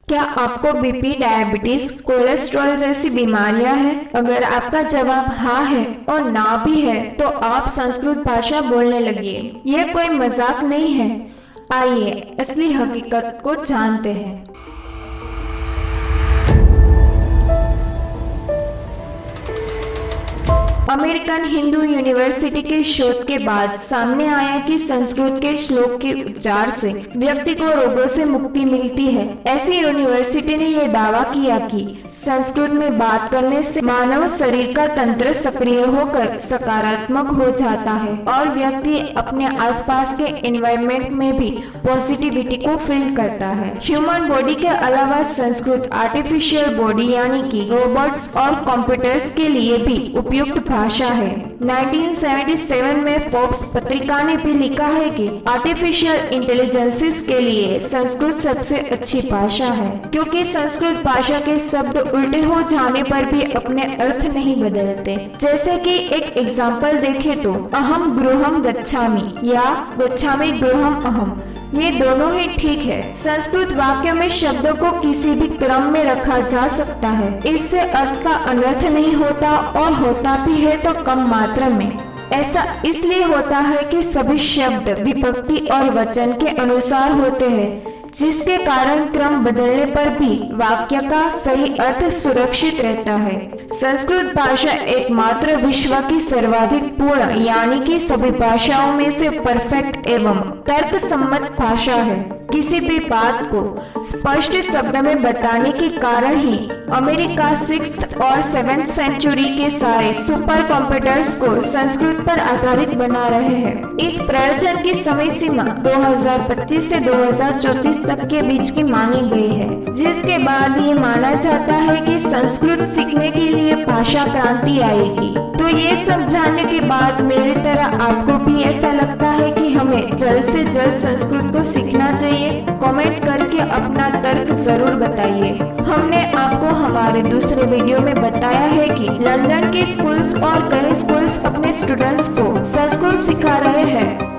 क्या आपको BP, diabetes, cholesterol जैसी बीमारियां हैं? अगर आपका जवाब हाँ है और ना भी है तो आप संस्कृत भाषा बोलने लगिए। यह कोई मजाक नहीं है। आइए असली हकीकत को जानते हैं। अमेरिकन हिंदू यूनिवर्सिटी के शोध के बाद सामने आया कि संस्कृत के श्लोक के उच्चार से व्यक्ति को रोगों से मुक्ति मिलती है। ऐसी यूनिवर्सिटी ने यह दावा किया कि संस्कृत में बात करने से मानव शरीर का तंत्र सक्रिय होकर सकारात्मक हो जाता है और व्यक्ति अपने आसपास के एनवायरनमेंट में भी पॉजिटिविटी को फील करता है। ह्यूमन बॉडी के अलावा संस्कृत आर्टिफिशियल बॉडी यानी कि रोबोट्स और कंप्यूटर्स के लिए भी उपयुक्त भाषा है। 1977 में फोर्ब्स पत्रिका ने भी लिखा है कि आर्टिफिशियल इंटेलिजेंसेस के लिए संस्कृत सबसे अच्छी भाषा है, क्योंकि संस्कृत भाषा के शब्द उल्टे हो जाने पर भी अपने अर्थ नहीं बदलते। जैसे कि एक एग्जाम्पल देखें तो अहम गृहम गच्छामि या गच्छामि गृहम अहम, ये दोनों ही ठीक है। संस्कृत वाक्य में शब्दों को किसी भी क्रम में रखा जा सकता है। इससे अर्थ का अनर्थ नहीं होता और होता भी है तो कम मात्रा में। ऐसा इसलिए होता है कि सभी शब्द विभक्ति और वचन के अनुसार होते हैं, जिसके कारण क्रम बदलने पर भी वाक्य का सही अर्थ सुरक्षित रहता है। संस्कृत भाषा एकमात्र विश्व की सर्वाधिक पूर्ण यानी कि सभी भाषाओं में से परफेक्ट एवं तर्क सम्मत भाषा है। किसी भी बात को स्पष्ट शब्द में बताने के कारण ही अमेरिका 6th और 7th सेंचुरी के सारे सुपर कंप्यूटर्स को संस्कृत पर आधारित बना रहे हैं। इस प्रयोजन की समय सीमा 2025 से 2034 तक के बीच की मानी गई है, जिसके बाद ये माना जाता है कि संस्कृत सीखने के लिए भाषा क्रांति आएगी। तो ये सब जानने के बाद मेरी तरह आपको भी ऐसा लगता है कि हमें जल्द से जल्द संस्कृत को सीखना चाहिए? कमेंट करके अपना तर्क जरूर बताइए। हमने आपको हमारे दूसरे वीडियो में बताया है कि लंदन के स्कूल्स और कई स्कूल्स अपने स्टूडेंट्स को संस्कृत सिखा रहे हैं।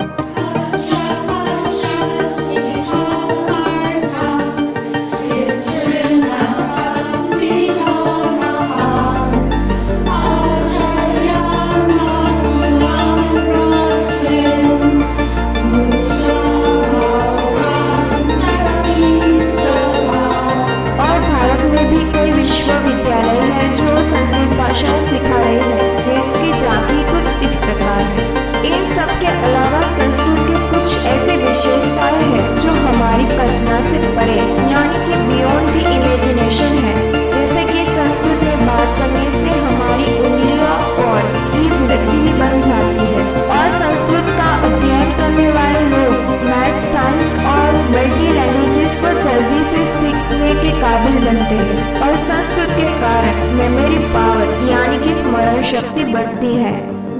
सिखा रहे हैं, जिसकी झांकी कुछ इस प्रकार है। इन सब के अलावा संस्कृत के कुछ ऐसे विशेषताएं हैं जो हमारी कल्पना से परे यानी कि बियॉन्ड द इमेजिनेशन है। जैसे कि संस्कृत में बात करने से हमारी उंगलियां और जीभ लचीली बन जाती है और संस्कृत का अध्ययन करने वाले लोग मैथ, साइंस और मल्टी लैंग्वेजेस को जल्दी से सीखने के काबिल बनते हैं और संस्कृत के कारण मेमोरी पावर यानी कि स्मरण शक्ति बढ़ती है।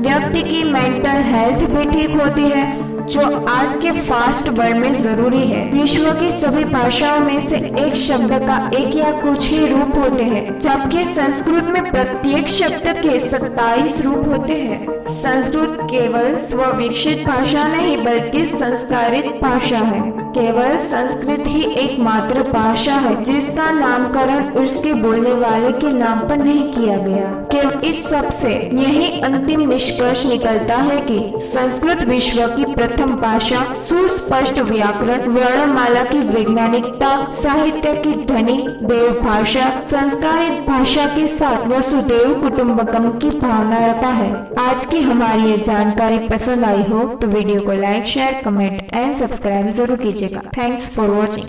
व्यक्ति की मेंटल हेल्थ भी ठीक होती है, जो आज के फास्ट वर्ल्ड में जरूरी है। विश्व की सभी भाषाओं में से एक शब्द का एक या कुछ ही रूप होते हैं, जबकि संस्कृत में प्रत्येक शब्द के 27 रूप होते हैं। संस्कृत केवल स्वविकसित भाषा नहीं बल्कि संस्कारित भाषा है। केवल संस्कृत ही एकमात्र भाषा है जिसका नामकरण उसके बोलने वाले के नाम पर नहीं किया गया। केवल इस सब से यही अंतिम निष्कर्ष निकलता है कि संस्कृत विश्व की प्रथम भाषा, सुस्पष्ट व्याकरण, वर्णमाला की वैज्ञानिकता, साहित्य की धनी देव भाषा, संस्कारित भाषा के साथ वसुदेव कुटुंबकम की भावना रखता है। आज की हमारी ये जानकारी पसंद आई हो तो वीडियो को like, share, comment and subscribe जरूर कीजिएगा। Thanks for watching.